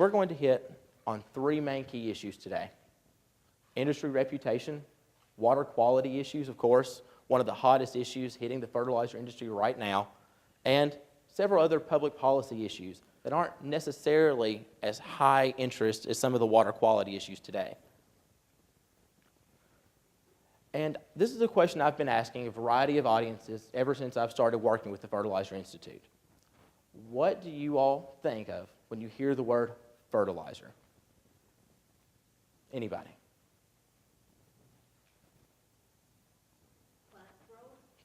we're going to hit on three main key issues today. Industry reputation, water quality issues, of course, one of the hottest issues hitting the fertilizer industry right now, and several other public policy issues that aren't necessarily as high interest as some of the water quality issues today. And this is a question I've been asking a variety of audiences ever since I've started working with the Fertilizer Institute. What do you all think of when you hear the word fertilizer? Anybody?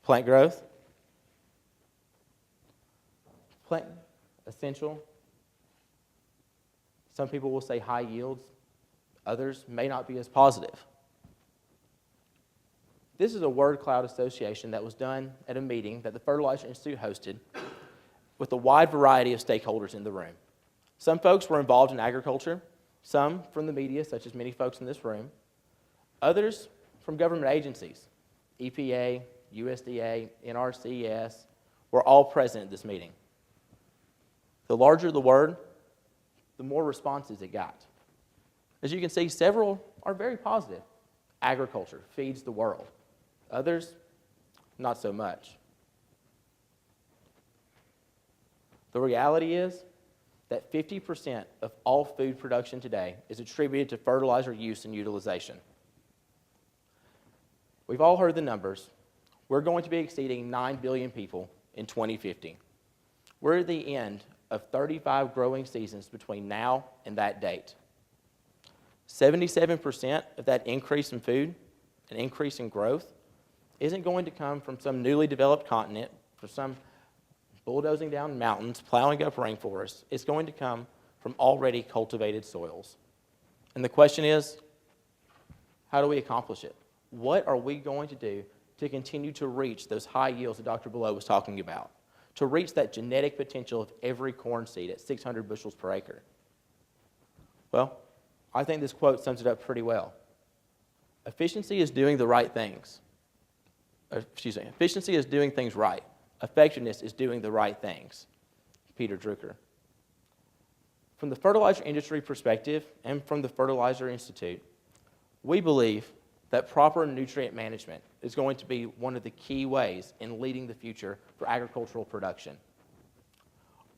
Plant growth? Plant essential. Some people will say high yields. Others may not be as positive. This is a word cloud association that was done at a meeting that the Fertilizer Institute hosted with a wide variety of stakeholders in the room. Some folks were involved in agriculture, some from the media, such as many folks in this room, others from government agencies, EPA, USDA, NRCS, were all present at this meeting. The larger the word, the more responses it got. As you can see, several are very positive. Agriculture feeds the world. Others, not so much. The reality is that 50% of all food production today is attributed to fertilizer use and utilization. We've all heard the numbers. We're going to be exceeding 9 billion people in 2050. We're at the end of 35 growing seasons between now and that date. 77% of that increase in food, an increase in growth, isn't going to come from some newly developed continent, from some bulldozing down mountains, plowing up rainforests. It's going to come from already cultivated soils. And the question is, how do we accomplish it? What are we going to do to continue to reach those high yields that Dr. Below was talking about, to reach that genetic potential of every corn seed at 600 bushels per acre? Well, I think this quote sums it up pretty well. Efficiency is doing the right things. Efficiency is doing things right. Effectiveness is doing the right things. Peter Drucker. From the fertilizer industry perspective and from the Fertilizer Institute, we believe that proper nutrient management is going to be one of the key ways in leading the future for agricultural production.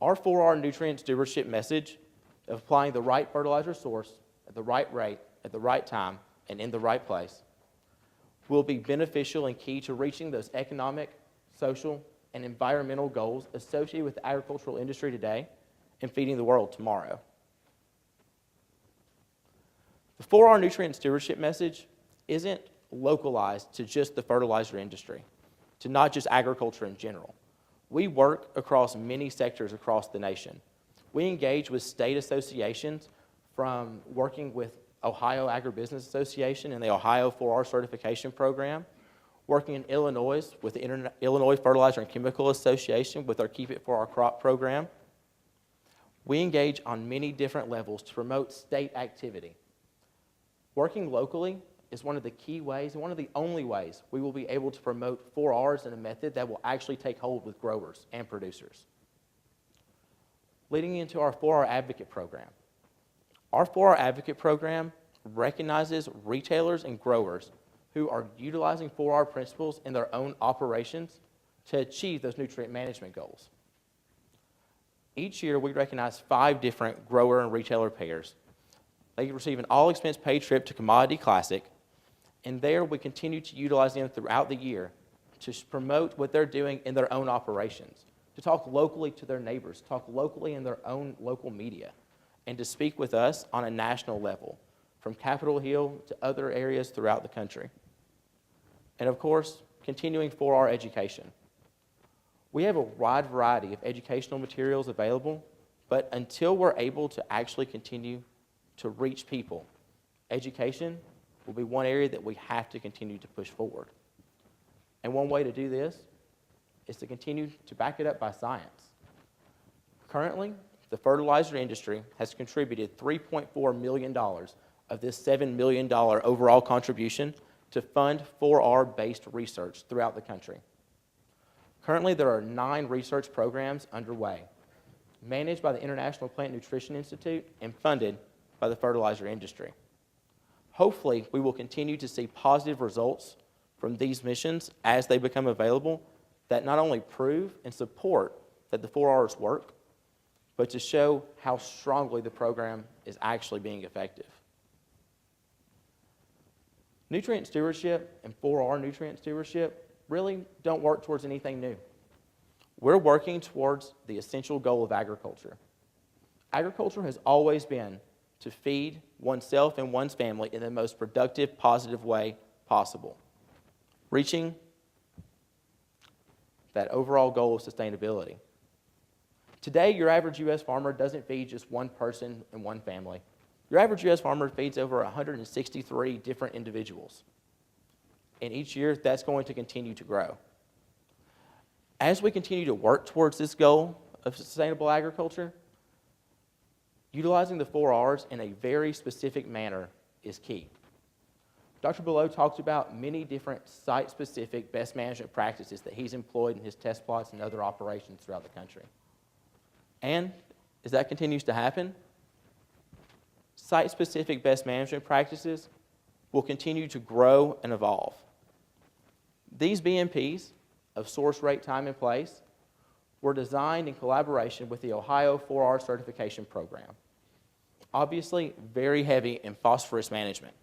Our 4R nutrient stewardship message of applying the right fertilizer source at the right rate, at the right time, and in the right place will be beneficial and key to reaching those economic, social, and environmental goals associated with the agricultural industry today and feeding the world tomorrow. The 4R nutrient stewardship message isn't localized to just the fertilizer industry, to not just agriculture in general. We work across many sectors across the nation. We engage with state associations, from working with Ohio Agribusiness Association and the Ohio 4R certification program, working in Illinois with the Illinois Fertilizer and Chemical Association with our Keep It for Our Crop program. We engage on many different levels to promote state activity. Working locally is one of the key ways and one of the only ways we will be able to promote 4Rs in a method that will actually take hold with growers and producers. Leading into our 4R Advocate program. Our 4R Advocate program recognizes retailers and growers who are utilizing 4R principles in their own operations to achieve those nutrient management goals. Each year, we recognize 5 different grower and retailer pairs. They receive an all-expense paid trip to Commodity Classic, and there we continue to utilize them throughout the year to promote what they're doing in their own operations, to talk locally to their neighbors, talk locally in their own local media, and to speak with us on a national level, from Capitol Hill to other areas throughout the country. And of course, continuing 4R education. We have a wide variety of educational materials available, but until we're able to actually continue to reach people, education will be one area that we have to continue to push forward. And one way to do this is to continue to back it up by science. Currently, the fertilizer industry has contributed $3.4 million of this $7 million overall contribution to fund 4R-based research throughout the country. Currently, there are 9 research programs underway. managed by the International Plant Nutrition Institute and funded by the fertilizer industry. Hopefully, we will continue to see positive results from these missions as they become available that not only prove and support that the 4Rs work, but to show how strongly the program is actually being effective. Nutrient stewardship and 4R nutrient stewardship really don't work towards anything new. We're working towards the essential goal of agriculture. Agriculture has always been to feed oneself and one's family in the most productive, positive way possible, reaching that overall goal of sustainability. Today, your average U.S. farmer doesn't feed just one person and one family. Your average U.S. farmer feeds over 163 different individuals. And each year, that's going to continue to grow. As we continue to work towards this goal of sustainable agriculture, utilizing the 4Rs in a very specific manner is key. Dr. Below talked about many different site-specific best management practices that he's employed in his test plots and other operations throughout the country. And as that continues to happen, site-specific best management practices will continue to grow and evolve. These BMPs of source, rate, time, and place were designed in collaboration with the Ohio 4R certification program. Obviously, very heavy in phosphorus management.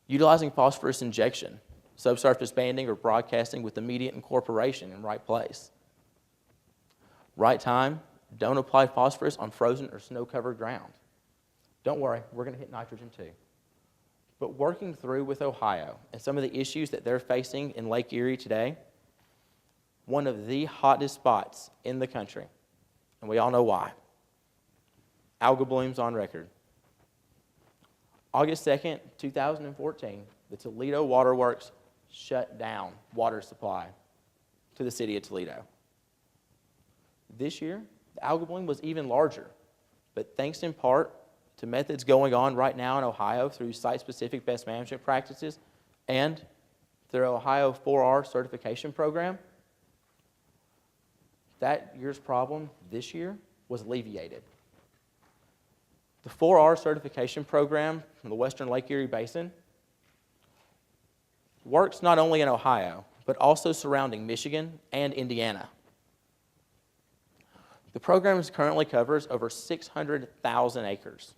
Utilizing phosphorus injection, subsurface banding, or broadcasting with immediate incorporation in right place. Right time, don't apply phosphorus on frozen or snow-covered ground. Don't worry, we're going to hit nitrogen too. But working through with Ohio and some of the issues that they're facing in Lake Erie today, one of the hottest spots in the country, and we all know why. Algal blooms on record. August 2nd, 2014, the Toledo Waterworks shut down water supply to the city of Toledo. This year, the algal bloom was even larger, but thanks in part to methods going on right now in Ohio through site-specific best management practices and their Ohio 4R certification program, that year's problem this year was alleviated. The 4R certification program from the Western Lake Erie Basin works not only in Ohio, but also surrounding Michigan and Indiana. The program currently covers over 600,000 acres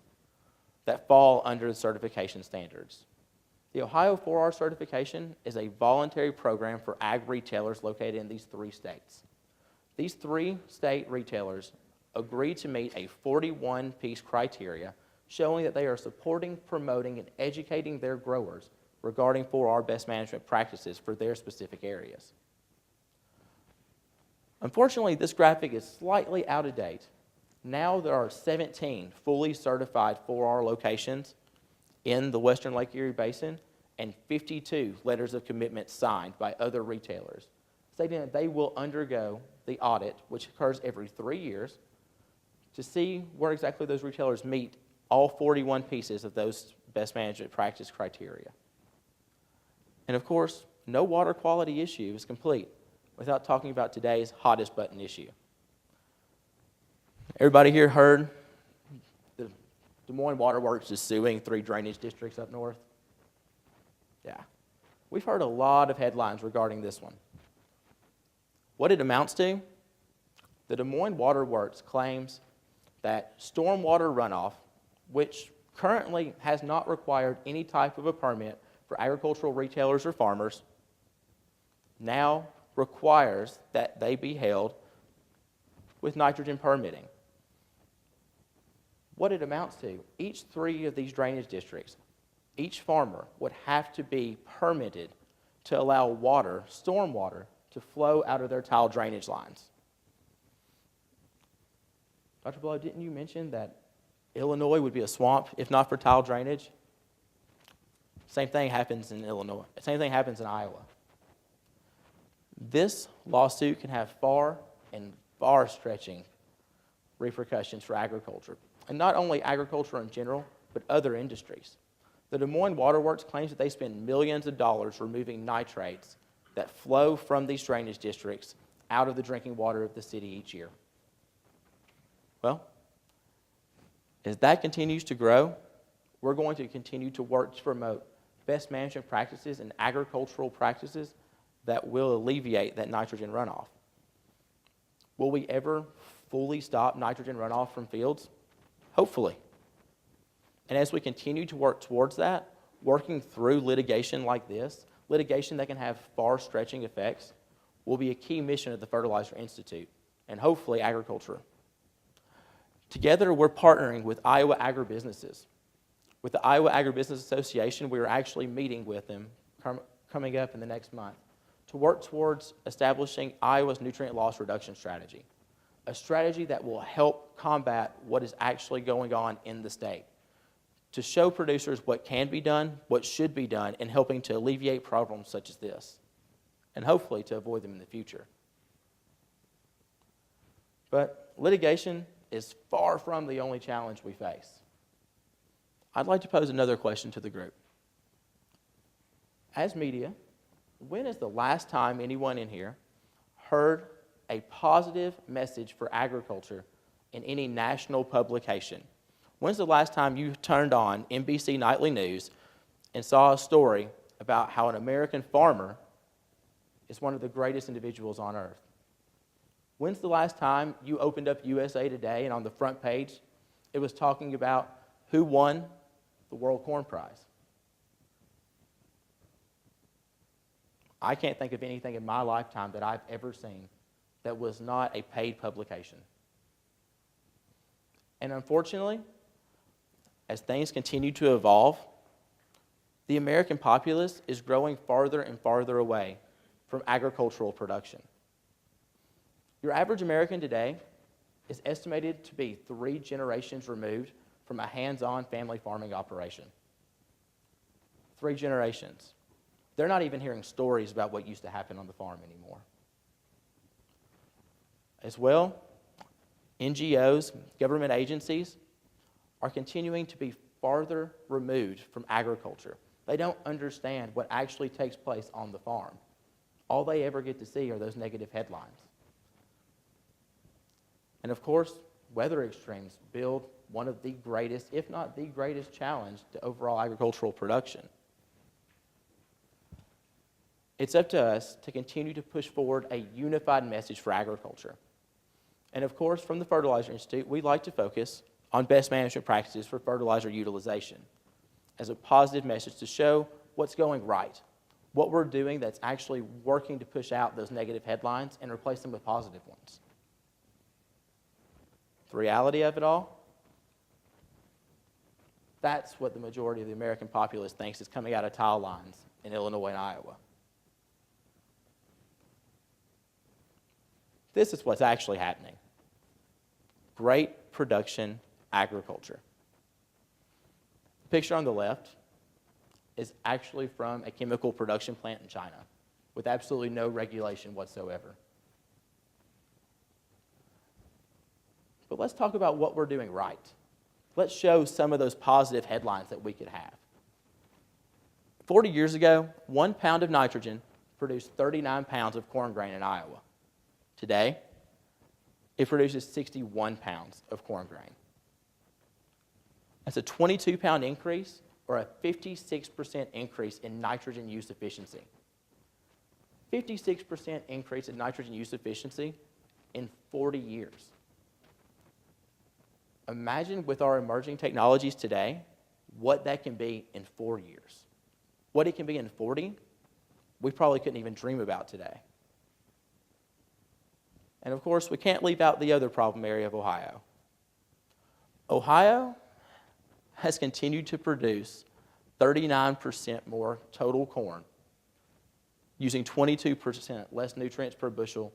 that fall under the certification standards. The Ohio 4R certification is a voluntary program for ag retailers located in these 3 states. These 3 state retailers agreed to meet a 41-piece criteria showing that they are supporting, promoting, and educating their growers regarding 4R best management practices for their specific areas. Unfortunately, this graphic is slightly out of date. Now there are 17 fully certified 4R locations in the Western Lake Erie Basin and 52 letters of commitment signed by other retailers, stating that they will undergo the audit, which occurs every 3 years, to see where exactly those retailers meet all 41 pieces of those best management practice criteria. And of course, no water quality issue is complete without talking about today's hottest button issue. Everybody here heard the Des Moines Waterworks is suing 3 drainage districts up north? Yeah. We've heard a lot of headlines regarding this one. What it amounts to, the Des Moines Waterworks claims that stormwater runoff, which currently has not required any type of a permit for agricultural retailers or farmers, now requires that they be held with nitrogen permitting. What it amounts to, each 3 of these drainage districts, each farmer would have to be permitted to allow water, stormwater, to flow out of their tile drainage lines. Dr. Below, didn't you mention that Illinois would be a swamp if not for tile drainage? Same thing happens in Illinois. Same thing happens in Iowa. This lawsuit can have far and far-stretching repercussions for agriculture, and not only agriculture in general, but other industries. The Des Moines Waterworks claims that they spend millions of dollars removing nitrates that flow from these drainage districts out of the drinking water of the city each year. Well, as that continues to grow, we're going to continue to work to promote best management practices and agricultural practices that will alleviate that nitrogen runoff. Will we ever fully stop nitrogen runoff from fields? Hopefully. And as we continue to work towards that, working through litigation like this, litigation that can have far-stretching effects, will be a key mission of the Fertilizer Institute and hopefully agriculture. Together, we're partnering with Iowa agribusinesses. With the Iowa Agribusiness Association, we are actually meeting with them coming up in the next month to work towards establishing Iowa's nutrient loss reduction strategy, a strategy that will help combat what is actually going on in the state, to show producers what can be done, what should be done, in helping to alleviate problems such as this, and hopefully to avoid them in the future. But litigation is far from the only challenge we face. I'd like to pose another question to the group. As media, when is the last time anyone in here heard a positive message for agriculture in any national publication? When's the last time you turned on NBC Nightly News and saw a story about how an American farmer is one of the greatest individuals on earth? When's the last time you opened up USA Today and on the front page it was talking about who won the World Corn Prize? I can't think of anything in my lifetime that I've ever seen that was not a paid publication. And unfortunately, as things continue to evolve, the American populace is growing farther and farther away from agricultural production. Your average American today is estimated to be 3 generations removed from a hands-on family farming operation. 3 generations. They're not even hearing stories about what used to happen on the farm anymore. As well, NGOs, government agencies, are continuing to be farther removed from agriculture. They don't understand what actually takes place on the farm. All they ever get to see are those negative headlines. And of course, weather extremes build one of the greatest, if not the greatest challenge to overall agricultural production. It's up to us to continue to push forward a unified message for agriculture. And of course, from the Fertilizer Institute, we like to focus on best management practices for fertilizer utilization as a positive message to show what's going right, what we're doing that's actually working to push out those negative headlines and replace them with positive ones. The reality of it all, that's what the majority of the American populace thinks is coming out of tile lines in Illinois and Iowa. This is what's actually happening. Great production agriculture. The picture on the left is actually from a chemical production plant in China with absolutely no regulation whatsoever. But let's talk about what we're doing right. Let's show some of those positive headlines that we could have. 40 years ago, 1 pound of nitrogen produced 39 pounds of corn grain in Iowa. Today, it produces 61 pounds of corn grain. That's a 22-pound increase or a 56% increase in nitrogen use efficiency. 56% increase in nitrogen use efficiency in 40 years. Imagine with our emerging technologies today, what that can be in 4 years. What it can be in 40, we probably couldn't even dream about today. And of course, we can't leave out the other problem area of Ohio. Ohio has continued to produce 39% more total corn, using 22% less nutrients per bushel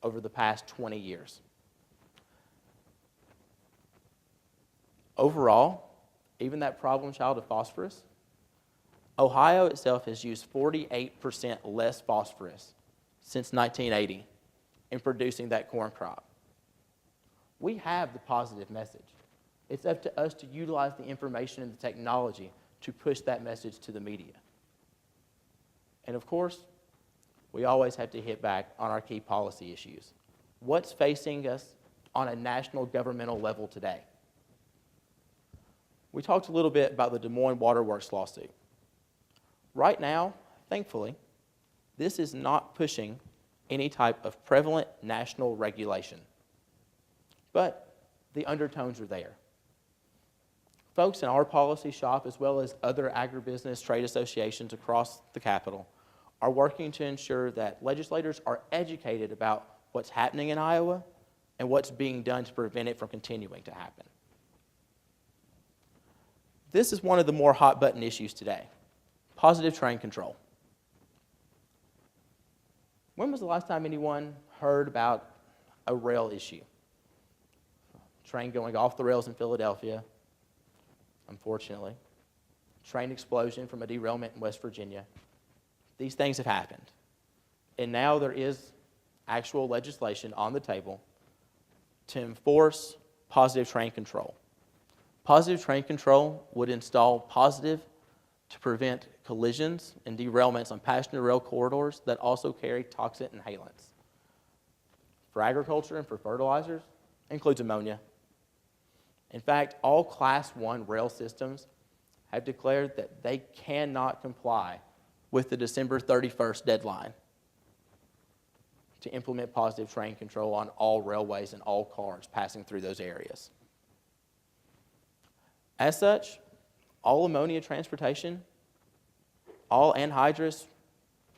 over the past 20 years. Overall, even that problem child of phosphorus, Ohio itself has used 48% less phosphorus since 1980 in producing that corn crop. We have the positive message. It's up to us to utilize the information and the technology to push that message to the media. And of course, we always have to hit back on our key policy issues. What's facing us on a national governmental level today. We talked a little bit about the Des Moines Water Works lawsuit. Right now, thankfully, this is not pushing any type of prevalent national regulation, but the undertones are there. Folks in our policy shop, as well as other agribusiness trade associations across the Capitol, are working to ensure that legislators are educated about what's happening in Iowa and what's being done to prevent it from continuing to happen. This is one of the more hot-button issues today, positive train control. When was the last time anyone heard about a rail issue? Train going off the rails in Philadelphia, unfortunately. Train explosion from a derailment in West Virginia. These things have happened. And now there is actual legislation on the table to enforce positive train control. Positive train control would install positive to prevent collisions and derailments on passenger rail corridors that also carry toxic inhalants. For agriculture and for fertilizers, includes ammonia. In fact, all Class 1 rail systems have declared that they cannot comply with the December 31st deadline to implement positive train control on all railways and all cars passing through those areas. As such, all ammonia transportation, all anhydrous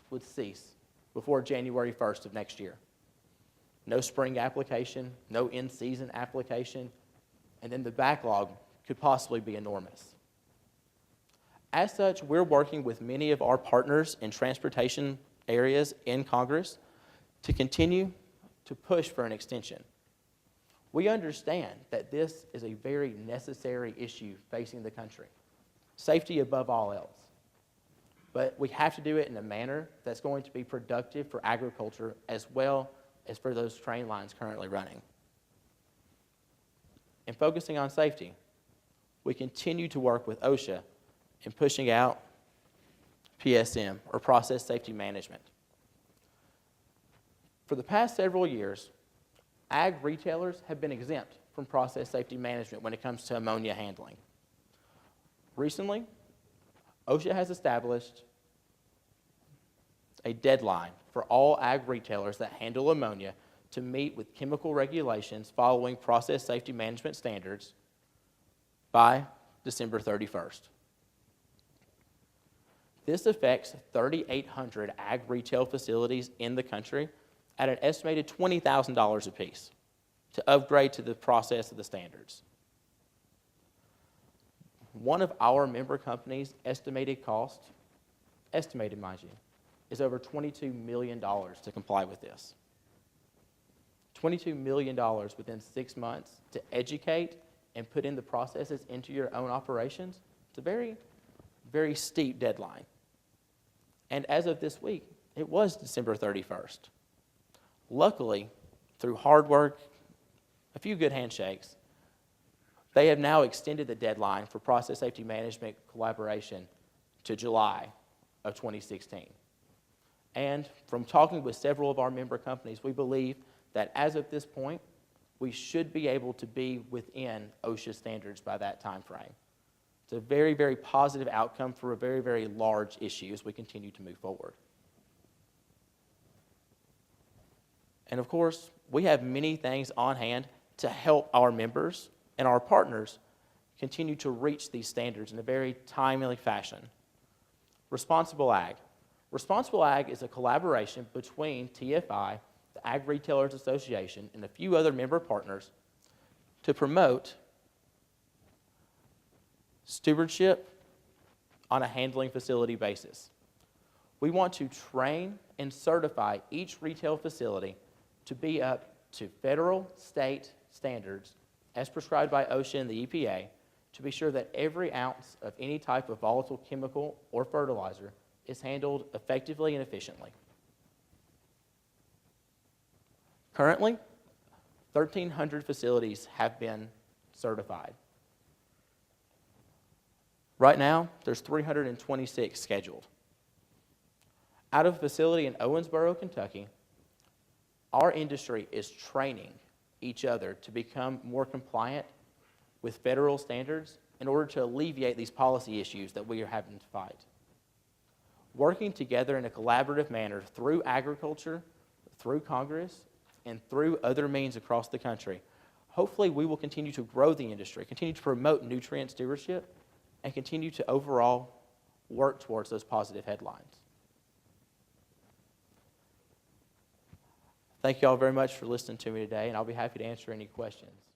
would cease before January 1st of next year. No spring application, no in-season application, and then the backlog could possibly be enormous. As such, we're working with many of our partners in transportation areas in Congress to continue to push for an extension. We understand that this is a very necessary issue facing the country, safety above all else. But we have to do it in a manner that's going to be productive for agriculture as well as for those train lines currently running. In focusing on safety, we continue to work with OSHA in pushing out PSM, or Process Safety Management. For the past several years, ag retailers have been exempt from process safety management when it comes to ammonia handling. Recently, OSHA has established a deadline for all ag retailers that handle ammonia to meet with chemical regulations following process safety management standards by December 31st. This affects 3,800 ag retail facilities in the country at an estimated $20,000 apiece to upgrade to the process of the standards. One of our member companies' estimated cost, estimated mind you, is over $22 million to comply with this. $22 million within 6 months to educate and put in the processes into your own operations. It's a very, very steep deadline. And as of this week, it was December 31st. Luckily, through hard work, a few good handshakes, they have now extended the deadline for process safety management collaboration to July of 2016. And from talking with several of our member companies, we believe that as of this point, we should be able to be within OSHA standards by that time frame. It's a very, very positive outcome for a very, very large issue as we continue to move forward. And of course, we have many things on hand to help our members and our partners continue to reach these standards in a very timely fashion. Responsible Ag. Responsible Ag is a collaboration between TFI, the Ag Retailers Association, and a few other member partners to promote stewardship on a handling facility basis. We want to train and certify each retail facility to be up to federal, state standards as prescribed by OSHA and the EPA to be sure that every ounce of any type of volatile chemical or fertilizer is handled effectively and efficiently. Currently, 1,300 facilities have been certified. Right now, there's 326 scheduled. Out of a facility in Owensboro, Kentucky, our industry is training each other to become more compliant with federal standards in order to alleviate these policy issues that we are having to fight. Working together in a collaborative manner through agriculture, through Congress, and through other means across the country, hopefully we will continue to grow the industry, continue to promote nutrient stewardship, and continue to overall work towards those positive headlines. Thank you all very much for listening to me today, and I'll be happy to answer any questions.